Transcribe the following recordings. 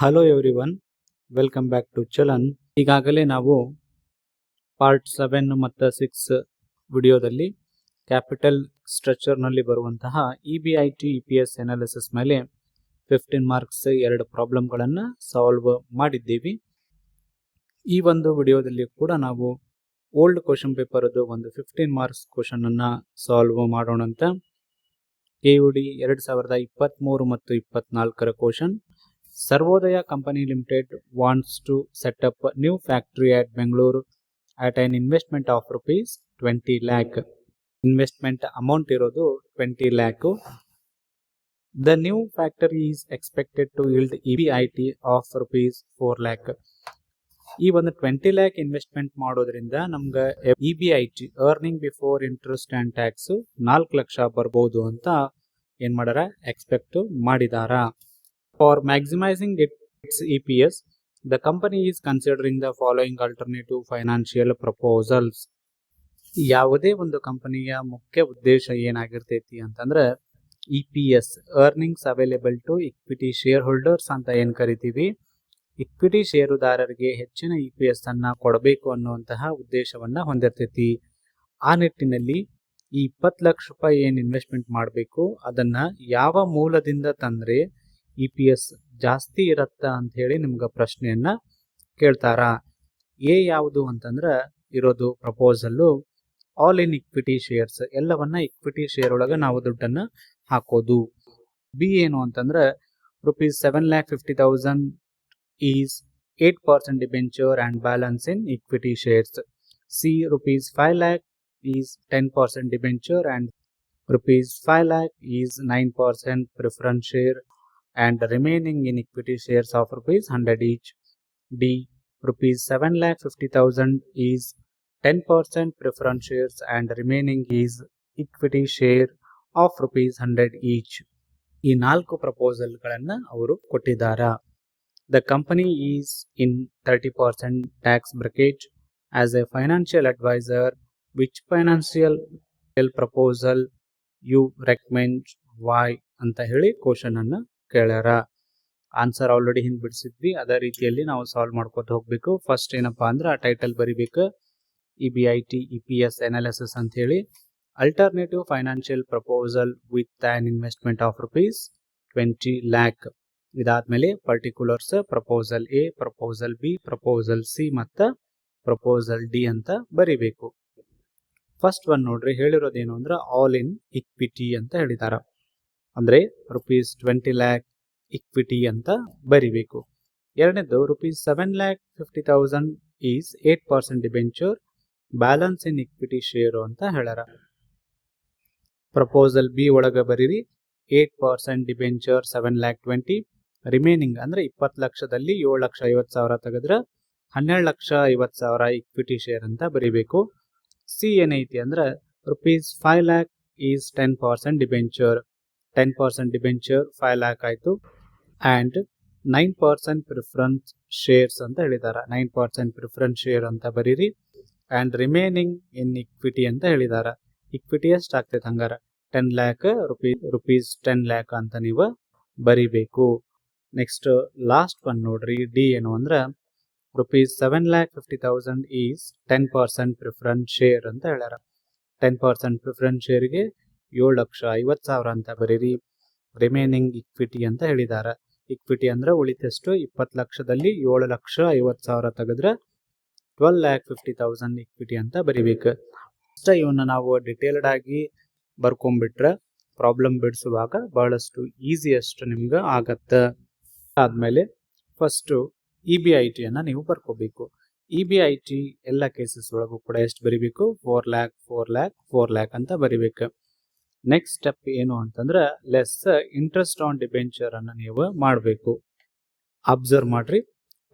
Hello everyone, welcome back to ಚಲನ್. ಈಗಾಗಲೇ ನಾವು ಪಾರ್ಟ್ 7 ಮತ್ತು 6 ವಿಡಿಯೋದಲ್ಲಿ ಕ್ಯಾಪಿಟಲ್ ಸ್ಟ್ರಕ್ಚರ್ನಲ್ಲಿ ಬರುವಂತಹ EBIT EPS ಅನಾಲಿಸಿಸ್ ಮೇಲೆ 15 ಮಾರ್ಕ್ಸ್ 2 ಪ್ರಾಬ್ಲಮ್ಗಳನ್ನು ಸಾಲ್ವ್ ಮಾಡಿದ್ದೀವಿ. ಈ ಒಂದು ವಿಡಿಯೋದಲ್ಲಿ ಕೂಡ ನಾವು ಓಲ್ಡ್ ಕ್ವಶನ್ ಪೇಪರ್ದು ಒಂದು 15 ಮಾರ್ಕ್ಸ್ ಕ್ವಶನ್ ಅನ್ನ ಸಾಲ್ವ್ ಮಾಡೋಣ ಅಂತ. KUD 2023 ಮತ್ತು 24ರ question. Sarvodaya company limited wants to set up new factory at Bengaluru at an investment of rupees 20 lakh. Investment amount ಇರೋದು 20 lakh. The new factory is expected to yield EBIT of rupees 4 lakh. ಈ ಒಂದು 20 lakh investment ಮಾಡೋದ್ರಿಂದ ನಮ್ಗೆ EBIT earning before interest and tax 4 lakh ಬರ್ಬೋದು ಅಂತ ಏನ್ ಮಾಡಾರ expect ಮಾಡಿದಾರ. For maximizing its EPS, the company is considering the following alternative financial proposals. ಯಾವುದೇ ಒಂದು ಕಂಪನಿಯ ಮುಖ್ಯ ಉದ್ದೇಶ ಏನಾಗಿರ್ತೈತಿ ಅಂತಂದ್ರೆ EPS earnings available to equity shareholders ಅಂತ ಏನ್ ಕರಿತೀವಿ. ಇಕ್ವಿಟಿ ಷೇರುದಾರರಿಗೆ ಹೆಚ್ಚಿನ EPS ಅನ್ನ ಕೊಡಬೇಕು ಅನ್ನುವಂತಹ ಉದ್ದೇಶವನ್ನ ಹೊಂದಿರ್ತೈತಿ. ಆ ನಿಟ್ಟಿನಲ್ಲಿ ಈ 20 ಲಕ್ಷ ರೂಪಾಯಿ ಏನ್ ಇನ್ವೆಸ್ಟ್ಮೆಂಟ್ ಮಾಡಬೇಕು ಅದನ್ನ ಯಾವ ಮೂಲದಿಂದ ತಂದ್ರೆ EPS ಜಾಸ್ತಿ ಇರತ್ತಾ ಅಂತ ಹೇಳಿ ನಿಮ್ಗೆ ಪ್ರಶ್ನೆಯನ್ನ ಕೇಳ್ತಾರ. ಯಾವುದು ಅಂತಂದ್ರೆ ಇರೋದು proposal all in equity shares, ಎಲ್ಲವನ್ನ ಇಕ್ವಿಟಿ ಶೇರ್ ಒಳಗ ನಾವು ದುಡ್ಡನ್ನ ಹಾಕೋದು. ಬಿ ಏನು ಅಂತಂದ್ರೆ rupees 7,50,000 is 8% debenture and balance in equity shares. C rupees 5 lakh is 10% debenture and rupees 5 lakh is 9% preference share and remaining in equity shares of rupees 100 each. D rupees 7,50,000 is 10% preference shares and remaining is equity share of rupees 100 each. ಈ 4 ಪ್ರಪೋಸಲ್ಗಳನ್ನ ಅವರು ಕೊಟ್ಟಿದ್ದಾರ. The company is in 30% tax bracket. As a financial advisor, which financial proposal you recommend, why ಅಂತ ಹೇಳಿ question ಅನ್ನ ಕೇಳ್ಯಾರ. Answer already ಹಿಂದೆ ಬಿಡಿಸಿದ್ವಿ, ಅದೇ ರೀತಿಯಲ್ಲಿ ನಾವು solve ಮಾಡ್ಕೊತ ಹೋಗ್ಬೇಕು. ಫಸ್ಟ್ ಏನಪ್ಪಾ ಅಂದ್ರೆ ಆ ಟೈಟಲ್ ಬರಿಬೇಕು, EBIT EPS ಅನಾಲಿಸಿಸ್ ಅಂತ ಹೇಳಿ. Alternative financial proposal with on investment of rupees 20 lakh. ಇದಾದ್ಮೇಲೆ particulars proposal A, proposal B, proposal C ಮತ್ತು ಪ್ರಪೋಸಲ್ D ಅಂತ ಬರಿಬೇಕು. ಫಸ್ಟ್ ಒನ್ ನೋಡ್ರಿ, ಹೇಳಿರೋದೇನು ಅಂದ್ರೆ ಆಲ್ ಇನ್ ಇಕ್ವಿಟಿ ಅಂತ ಹೇಳಿದಾರ. ಅಂದ್ರೆ rupees 20 lakh ಇಕ್ವಿಟಿ ಅಂತ ಬರಿಬೇಕು. ಎರಡನೇದು rupees 7,50,000 is 8% debenture, balance in equity share ಅಂತ ಹೇಳ್ಯಾರ. ಪ್ರಪೋಸಲ್ ಬಿ ಒಳಗ ಬರೀರಿ 8% ಡಿಬೆಂಚರ್ 7,20,000, ರಿಮೈನಿಂಗ್ ಅಂದ್ರೆ 20 ಲಕ್ಷದಲ್ಲಿ 7,50,000 ತೆಗೆದ್ರೆ 12,50,000 ಇಕ್ವಿಟಿ ಶೇರ್ ಅಂತ ಬರಿಬೇಕು. ಸಿ ಏನೈತಿ ಅಂದ್ರೆ rupees 5 lakh is 10% debenture, 10% debenture 5 lakh ಆಯ್ತು. ಅಂಡ್ 9% ಪ್ರಿಫರೆನ್ಸ್ ಶೇರ್ಸ್ ಅಂತ ಹೇಳಿದಾರ. 9% ಪ್ರಿಫರೆನ್ಸ್ ಶೇರ್ ಅಂತ ಬರೀರಿ. ಅಂಡ್ ರಿಮೈನಿಂಗ್ ಇನ್ ಇಕ್ವಿಟಿ ಅಂತ ಹೇಳಿದಾರ. ಇಕ್ವಿಟಿ ಎಷ್ಟು ಆಗ್ತೈತೆ ಹಂಗಾರ 10 lakh rupees 10 lakh ಅಂತ ನೀವು ಬರಿಬೇಕು. ನೆಕ್ಸ್ಟ್ ಲಾಸ್ಟ್ ಒನ್ ನೋಡ್ರಿ, ಡಿ ಏನು ಅಂದ್ರೆ rupees 7,50,000 ಈಸ್ 10% ಪ್ರಿಫರೆನ್ಸ್ ಶೇರ್ ಅಂತ ಹೇಳ್ಯಾರ. 10% ಪ್ರಿಫರೆನ್ಸ್ ಶೇರ್ಗೆ 7,50,000 ಅಂತ ಬರೀರಿ. ರಿಮೈನಿಂಗ್ ಇಕ್ವಿಟಿ ಅಂತ ಹೇಳಿದಾರ. ಇಕ್ವಿಟಿ ಅಂದ್ರೆ ಉಳಿತಷ್ಟು 20 ಲಕ್ಷದಲ್ಲಿ 7,50,000 ತೆಗೆದ್ರೆ 12,50,000 ಇಕ್ವಿಟಿ ಅಂತ ಬರಿಬೇಕು. ಅಷ್ಟ ಇವನ್ನ ನಾವು ಡಿಟೇಲ್ಡ್ ಆಗಿ ಬರ್ಕೊಂಡ್ಬಿಟ್ರೆ ಪ್ರಾಬ್ಲಮ್ ಬಿಡಿಸುವಾಗ ಬಹಳಷ್ಟು ಈಸಿಯಸ್ಟ್ ನಿಮ್ಗೆ ಆಗತ್ತ. ಆದ್ಮೇಲೆ ಫಸ್ಟ್ EBIT ಅನ್ನ ನೀವು ಬರ್ಕೋಬೇಕು. EBIT ಎಲ್ಲ ಕೇಸಸ್ ಒಳಗೂ ಕೂಡ ಎಷ್ಟು ಬರಿಬೇಕು, 4 lakh 4 lakh 4 lakh ಅಂತ ಬರಿಬೇಕು. ನೆಕ್ಸ್ಟ್ ಸ್ಟೆಪ್ ಏನು ಅಂತಂದ್ರೆ ಲೆಸ್ ಇಂಟ್ರೆಸ್ಟ್ ಆನ್ ಡಿಬೆಂಚರ್ ಅನ್ನ ನೀವು ಮಾಡಬೇಕು. ಅಬ್ಸರ್ವ್ ಮಾಡ್ರಿ,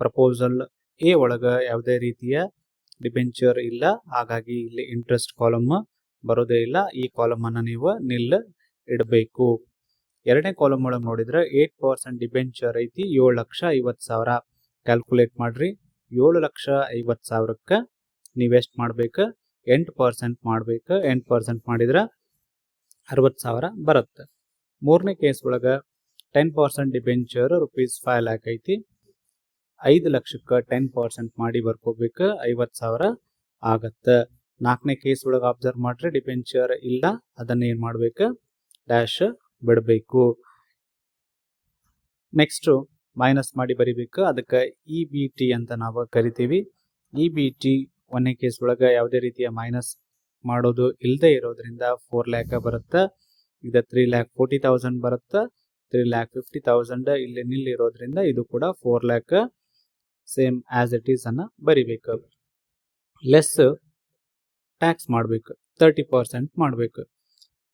ಪ್ರಪೋಸಲ್ ಎ ಒಳಗ ಯಾವುದೇ ರೀತಿಯ ಡಿಬೆಂಚರ್ ಇಲ್ಲ, ಹಾಗಾಗಿ ಇಲ್ಲಿ ಇಂಟ್ರೆಸ್ಟ್ ಕಾಲಮ್ ಬರೋದೇ ಇಲ್ಲ. ಈ ಕಾಲಮ್ ಅನ್ನ ನೀವು ನಿಲ್ ಇಡಬೇಕು. ಎರಡನೇ ಕಾಲಮ್ ಒಳಗೆ ನೋಡಿದ್ರೆ 8% ಡಿಬೆಂಚರ್ ಐತಿ, 7,50,000. ಕ್ಯಾಲ್ಕುಲೇಟ್ ಮಾಡ್ರಿ, 7,50,000ಕ್ಕೆ ನೀವೆಷ್ಟು ಮಾಡ್ಬೇಕು, 8% ಮಾಡ್ಬೇಕು. 8% ಮಾಡಿದ್ರೆ 60,000 ಬರುತ್ತೆ. ಮೂರನೇ ಕೇಸ್ ಒಳಗ 10% ಡಿಬೆಂಚರ್ rupees 5 lakh ಐತಿ, 5 ಲಕ್ಷಕ್ಕೆ 10% ಮಾಡಿ ಬರ್ಕೋಬೇಕು, 50,000 ಆಗತ್ತೆ. 4ನೇ ಕೇಸ್ ಒಳಗೆ ಅಬ್ಸರ್ವ್ ಮಾಡ್ರೆ ಡಿಬೆಂಚರ್ ಇಲ್ಲ, ಅದನ್ನ ಏನ್ ಮಾಡ್ಬೇಕು, ಡ್ಯಾಶ್ ಬಿಡಬೇಕು. ನೆಕ್ಸ್ಟ್ ಮೈನಸ್ ಮಾಡಿ ಬರಿಬೇಕು, ಅದಕ್ಕೆ EBT ಅಂತ ನಾವು ಕರಿತೀವಿ. EBT 1ನೇ ಕೇಸ್ ಒಳಗೆ ಯಾವುದೇ ರೀತಿಯ ಮೈನಸ್ ಮಾಡೋದು ಇಲ್ಲದೆ ಇರೋದ್ರಿಂದ 4 ಲ್ಯಾಕ್ ಬರುತ್ತೆ. ಇದು 3,40,000 ಬರುತ್ತೆ. 3,50,000 ಇಲ್ಲಿ ನಿಲ್ಲಿರೋದ್ರಿಂದ ಇದು ಕೂಡ 4 lac same as it is ಅನ್ನ ಬರಿಬೇಕು. ಲೆಸ್ ಟ್ಯಾಕ್ಸ್ ಮಾಡಬೇಕು, 30% ಮಾಡಬೇಕು.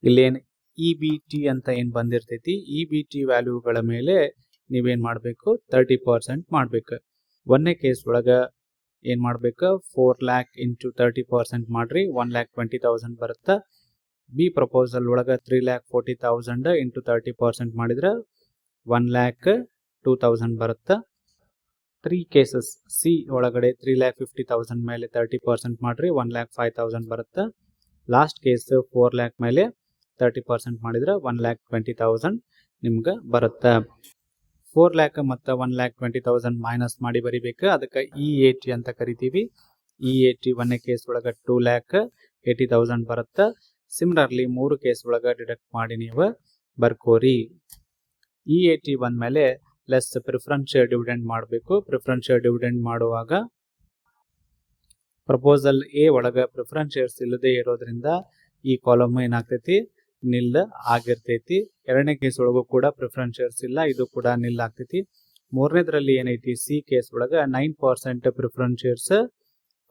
ಇಲ್ಲೇನು EBT ಅಂತ ಏನು ಬಂದಿರ್ತೈತಿ, EBT ವ್ಯಾಲ್ಯೂಗಳ ಮೇಲೆ ನೀವೇನ್ ಮಾಡಬೇಕು, 30% ಮಾಡಬೇಕು. 1ನೇ ಕೇಸ್ ಒಳಗೆ ಏನ್ ಮಾಡಬೇಕು, 4 ಲ್ಯಾಕ್ ಇಂಟು 30% ಮಾಡ್ರಿ, 1,20,000 ಬರುತ್ತೆ. ಬಿ ಪ್ರಪೋಸಲ್ ಒಳಗೆ 3,40,000 ಇಂಟು 30% ಮಾಡಿದ್ರೆ 1,02,000 ಬರುತ್ತೆ. 3 ಕೇಸಸ್ ಸಿ ಒಳಗಡೆ 3,50,000 ಮೇಲೆ 30% ಮಾಡ್ರಿ, 1,05,000 ಬರುತ್ತೆ. ಲಾಸ್ಟ್ ಕೇಸ್ 4 ಲ್ಯಾಕ್ ಮೇಲೆ 30% ಮಾಡಿದ್ರೆ 1,20,000 ನಿಮ್ಗೆ ಬರುತ್ತೆ. 4 ಲ್ಯಾಕ್ ಮತ್ತು 1,20,000 ಮೈನಸ್ ಮಾಡಿ ಬರಿಬೇಕು, ಅದಕ್ಕೆ EAT ಅಂತ ಕರಿತೀವಿ. EAT 1ನೇ ಕೇಸ್ ಒಳಗೆ 2,80,000 ಬರುತ್ತೆ. ಸಿಮಿಲರ್ಲಿ 3 ಕೇಸ್ ಒಳಗೆ ಡಿಡಕ್ಟ್ ಮಾಡಿ ನೀವು ಬರ್ಕೋರಿ. EAT ಬಂದ್ಮೇಲೆ ಲೆಸ್ ಪ್ರಿಫರೆನ್ಷಿಯಲ್ ಡಿವಿಡೆಂಡ್ ಮಾಡಬೇಕು. ಪ್ರಿಫರೆನ್ಷಿಯಲ್ ಡಿವಿಡೆಂಡ್ ಮಾಡುವಾಗ ಪ್ರಪೋಸಲ್ ಎ ಒಳಗೆ ಪ್ರಿಫರೆನ್ಸ್ ಶೇರ್ಸ್ ಇಲ್ಲದೆ ಇರೋದ್ರಿಂದ ಈ ಕಾಲಮ್ ಏನಾಗ್ತೈತಿ, ನಿಲ್ ಆಗಿರ್ತೈತಿ. 2ನೇ ಕೇಸ್ ಒಳಗೂ ಕೂಡ ಪ್ರಿಫರೆನ್ಸ್ ಶೇರ್ಸ್ ಇಲ್ಲ, ಇದು ಕೂಡ ನಿಲ್ ಆಗ್ತೈತಿ. 3ನೇದ್ರಲ್ಲಿ ಏನೈತಿ, ಸಿ ಕೇಸ್ ಒಳಗೆ 9% ಪ್ರಿಫರೆನ್ಸ್ ಶೇರ್ಸ್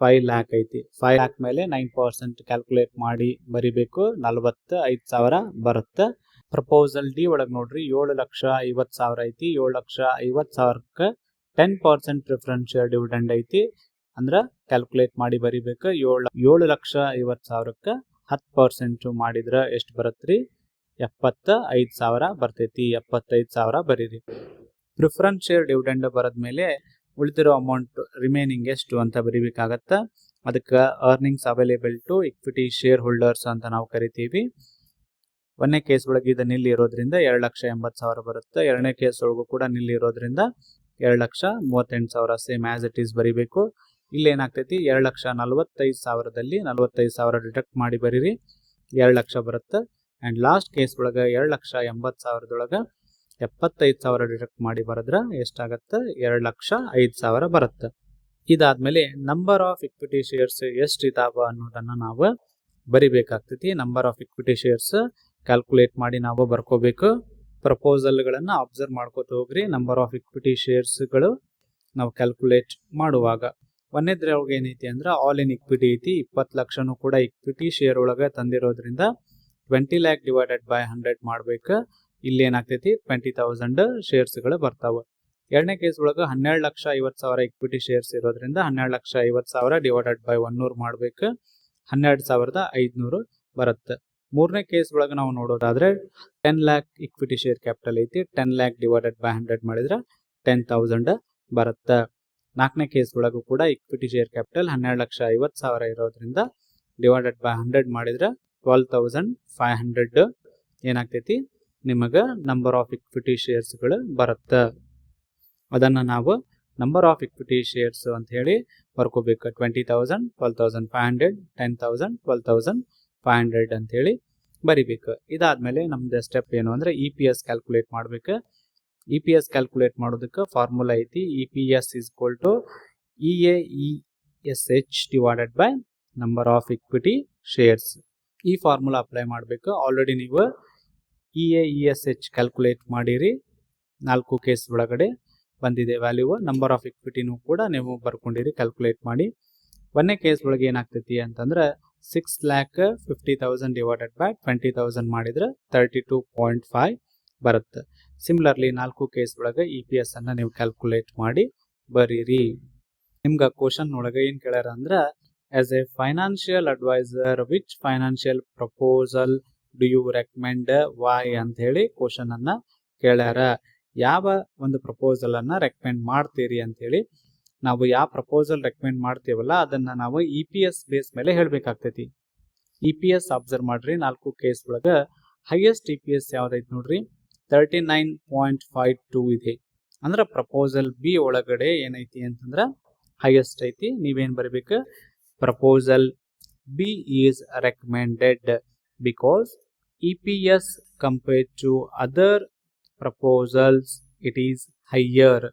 5 ಲ್ಯಾಕ್ ಐತಿ. 5 ಲ್ಯಾಕ್ ಮೇಲೆ 9% ಕ್ಯಾಲ್ಕುಲೇಟ್ ಮಾಡಿ ಬರಿಬೇಕು, 45,000 ಬರುತ್ತೆ. ಪ್ರಪೋಸಲ್ ಡಿ ಒಳಗೆ ನೋಡ್ರಿ 7,50,000 ಐತಿ. 7,50,000ಕ್ಕೆ 10% ಪ್ರಿಫರೆನ್ಷಿಯಲ್ ಡಿವಿಡೆಂಡ್ ಐತಿ. ಅಂದ್ರೆ ಕ್ಯಾಲ್ಕುಲೇಟ್ ಮಾಡಿ ಬರಿಬೇಕು. 7,50,000ಕ್ಕೆ 10% ಮಾಡಿದ್ರೆ ಎಷ್ಟು ಬರತ್ರಿ, 75,000 ಬರ್ತೈತಿ. 75,000 ಬರೀರಿ. ಪ್ರಿಫರೆನ್ಸ್ ಶೇರ್ ಡಿವಿಡೆಂಡ್ ಬರದ್ಮೇಲೆ ಉಳಿದಿರೋ ಅಮೌಂಟ್ ರಿಮೈನಿಂಗ್ ಎಷ್ಟು ಅಂತ ಬರಿಬೇಕಾಗತ್ತ. ಅದಕ್ಕೆ earnings available to equity shareholders ಅಂತ ನಾವು ಕರಿತೀವಿ. 1ನೇ ಕೇಸ್ ಒಳಗೆ ಇದು ನಿಲ್ ಇರೋದ್ರಿಂದ 2,80,000 ಬರುತ್ತೆ. 2ನೇ ಕೇಸ್ ಒಳಗೂ ಕೂಡ ನಿಲ್ ಇರೋದ್ರಿಂದ 2,38,000 ಸೇಮ್ ಆಸ್ ಇಟ್ ಈಸ್ ಬರಿಬೇಕು. ಇಲ್ಲಿ ಏನಾಗ್ತೈತಿ, 2,45,000ದಲ್ಲಿ 45,000 ಡಿಡಕ್ಟ್ ಮಾಡಿ ಬರೀರಿ, 2 ಲಕ್ಷ ಬರುತ್ತೆ. ಅಂಡ್ ಲಾಸ್ಟ್ ಕೇಸ್ ಒಳಗೆ 2,80,000ದೊಳಗೆ 75,000 ಡಿಡಕ್ಟ್ ಮಾಡಿ ಬರೆದ್ರೆ ಎಷ್ಟಾಗತ್ತೆ, 2,05,000 ಬರುತ್ತೆ. ಇದಾದ್ಮೇಲೆ ನಂಬರ್ ಆಫ್ ಇಕ್ವಿಟಿ ಶೇರ್ಸ್ ಎಷ್ಟು ಇದಾವ ಅನ್ನೋದನ್ನ ನಾವು ಬರಿಬೇಕಾಗ್ತೈತಿ. Number of equity shares calculate ಮಾಡಿ ನಾವು ಬರ್ಕೋಬೇಕು. ಪ್ರಪೋಸಲ್ಗಳನ್ನು ಅಬ್ಸರ್ವ್ ಮಾಡ್ಕೋತ ಹೋಗ್ರಿ. ನಂಬರ್ ಆಫ್ ಇಕ್ವಿಟಿ ಶೇರ್ಸ್ಗಳು ನಾವು ಕ್ಯಾಲ್ಕುಲೇಟ್ ಮಾಡುವಾಗ 1ನೇದ್ರೊಳಗೆ ಏನೈತಿ ಅಂದ್ರೆ ಆಲ್ ಇನ್ ಇಕ್ವಿಟಿ ಐತಿ. 20 ಲಕ್ಷನೂ ಕೂಡ ಇಕ್ವಿಟಿ ಶೇರ್ ಒಳಗೆ ತಂದಿರೋದ್ರಿಂದ 20 ಲ್ಯಾಕ್ ಡಿವೈಡೆಡ್ ಬೈ 100 ಮಾಡ್ಬೇಕು. ಇಲ್ಲಿ ಏನಾಗ್ತೈತಿ, 20,000 ಶೇರ್ಸ್ಗಳು ಬರ್ತಾವೆ. 2ನೇ ಕೇಸ್ ಒಳಗೆ 12,50,000 ಇಕ್ವಿಟಿ ಶೇರ್ಸ್ ಇರೋದ್ರಿಂದ 12,50,000 ಡಿವೈಡೆಡ್ ಬೈ 100 ಮಾಡ್ಬೇಕು, 12,500 ಬರುತ್ತೆ. 3ನೇ ಕೇಸ್ ಒಳಗೆ ನಾವು ನೋಡೋದಾದ್ರೆ 10 ಲ್ಯಾಕ್ ಇಕ್ವಿಟಿ ಶೇರ್ ಕ್ಯಾಪಿಟಲ್ ಐತಿ. 10 ಲ್ಯಾಕ್ ಡಿವೈಡೆಡ್ ಬೈ 100 ಮಾಡಿದ್ರೆ 10,000 ಬರುತ್ತೆ. 4ನೇ ಕೇಸ್ ಒಳಗೂ ಕೂಡ ಇಕ್ವಿಟಿ ಶೇರ್ ಕ್ಯಾಪಿಟಲ್ 12,50,000 ಇರೋದ್ರಿಂದ ಡಿವೈಡೆಡ್ ಬೈ 100 ಮಾಡಿದ್ರೆ 12,500 ಏನಾಗ್ತೈತಿ, ನಿಮಗೆ ನಂಬರ್ ಆಫ್ ಇಕ್ವಿಟಿ ಶೇರ್ಸ್ಗಳು ಬರುತ್ತೆ. ಅದನ್ನು ನಾವು ನಂಬರ್ ಆಫ್ ಇಕ್ವಿಟಿ ಶೇರ್ಸ್ ಅಂತ ಹೇಳಿ ಬರ್ಕೋಬೇಕು. 20,000, 12,500, 10,000, 12,500 ಅಂತ ಹೇಳಿ ಬರಿಬೇಕು. ಇದಾದ್ಮೇಲೆ ನಮ್ದು ಸ್ಟೆಪ್ ಏನು ಅಂದ್ರೆ EPS ಕ್ಯಾಲ್ಕುಲೇಟ್ ಮಾಡ್ಬೇಕು. EPS ಕ್ಯಾಲ್ಕುಲೇಟ್ ಮಾಡೋದಕ್ಕೆ ಫಾರ್ಮುಲಾ ಐತಿ. EPS is equal to EAESH divided by number of equity shares. ಈ ಫಾರ್ಮುಲಾ ಅಪ್ಲೈ ಮಾಡಬೇಕು. ಆಲ್ರೆಡಿ ನೀವು EAESH ಕ್ಯಾಲ್ಕುಲೇಟ್ ಮಾಡಿರಿ, 4 ಕೇಸ್ ಒಳಗಡೆ ಬಂದಿದೆ ವ್ಯಾಲ್ಯೂ. ನಂಬರ್ ಆಫ್ ಇಕ್ವಿಟಿನೂ ಕೂಡ ನೀವು ಬರ್ಕೊಂಡಿರಿ ಕ್ಯಾಲ್ಕುಲೇಟ್ ಮಾಡಿ. 1ನೇ ಕೇಸ್ ಒಳಗೆ ಏನಾಗ್ತೈತಿ ಅಂತಂದ್ರೆ 6,50,000 ಡಿವೈಡೆಡ್ ಬೈ 20,000 ಮಾಡಿದ್ರೆ 32.5 ಬರುತ್ತೆ. ಸಿಮಿಲರ್ಲಿ 4 ಕೇಸ್ ಒಳಗೆ EPS ಅನ್ನ ನೀವು ಕ್ಯಾಲ್ಕುಲೇಟ್ ಮಾಡಿ ಬರೀರಿ. ನಿಮ್ಗೆ ಕ್ವಶನ್ ಒಳಗೆ ಏನ್ ಕೇಳ್ಯಾರ ಅಂದ್ರೆ, as a financial adviser which financial proposal do you recommend, why ಅಂತ ಹೇಳಿ ಕ್ವಶನ್ ಅನ್ನ ಕೇಳ್ಯಾರ. ಯಾವ ಒಂದು ಪ್ರಪೋಸಲ್ ಅನ್ನ ರೆಕಮೆಂಡ್ ಮಾಡ್ತೀರಿ ಅಂತ ಹೇಳಿ. ನಾವು ಯಾವ ಪ್ರಪೋಸಲ್ ರೆಕಮೆಂಡ್ ಮಾಡ್ತೀವಲ್ಲ ಅದನ್ನ ನಾವು EPS ಬೇಸ್ ಮೇಲೆ ಹೇಳ್ಬೇಕಾಗ್ತೈತಿ. EPS ಅಬ್ಸರ್ವ್ ಮಾಡ್ರಿ, 4 ಕೇಸ್ ಒಳಗೆ ಹೈಯೆಸ್ಟ್ EPS ಯಾವ್ದೈತಿ ನೋಡ್ರಿ, 39.52 ಇದೆ. ಅಂದ್ರೆ ಪ್ರಪೋಸಲ್ ಬಿ ಒಳಗಡೆ ಏನೈತಿ ಅಂತಂದ್ರ ಹೈಯೆಸ್ಟ್ ಐತಿ. ನೀವೇನ್ ಬರೀಬೇಕು, proposal B is recommended because EPS compared to other proposals it is higher.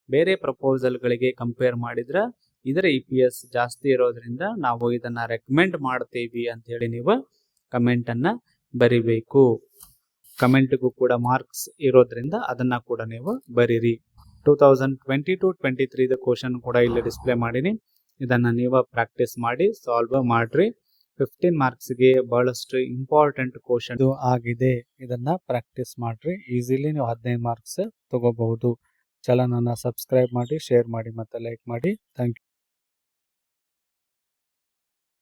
ಬೇರೆ ಪ್ರಪೋಸಲ್ಗಳಿಗೆ ಕಂಪೇರ್ ಮಾಡಿದ್ರೆ ಇದರ EPS ಜಾಸ್ತಿ ಇರೋದ್ರಿಂದ ನಾವು ಇದನ್ನ ರೆಕಮೆಂಡ್ ಮಾಡ್ತೀವಿ ಅಂತ ಹೇಳಿ ನೀವು ಕಮೆಂಟ್ ಅನ್ನ ಬರಿಬೇಕು. ಕಮೆಂಟ್ಗೂ ಕೂಡ ಮಾರ್ಕ್ಸ್ ಇರೋದ್ರಿಂದ ಅದನ್ನ ಕೂಡ ನೀವು ಬರೀರಿ. 2022-23 ಕ್ವಶನ್ ಕೂಡ ಇಲ್ಲಿ ಡಿಸ್ಪ್ಲೇ ಮಾಡೀನಿ. ಇದನ್ನ ನೀವು ಪ್ರಾಕ್ಟೀಸ್ ಮಾಡಿ ಸಾಲ್ವ್ ಮಾಡ್ರಿ. 15 ಮಾರ್ಕ್ಸ್ಗೆ ಬಹಳಷ್ಟು ಇಂಪಾರ್ಟೆಂಟ್ ಕ್ವಶನ್ ಆಗಿದೆ. ಇದನ್ನ ಪ್ರಾಕ್ಟೀಸ್ ಮಾಡ್ರಿ. ಈಸಿಲಿ ನೀವು 15 ಮಾರ್ಕ್ಸ್ ತಗೋಬಹುದು. ಚಾನಲ್ ಅನ್ನ ಸಬ್ಸ್ಕ್ರೈಬ್ ಮಾಡಿ, ಶೇರ್ ಮಾಡಿ ಮತ್ತೆ ಲೈಕ್ ಮಾಡಿ. Thank you.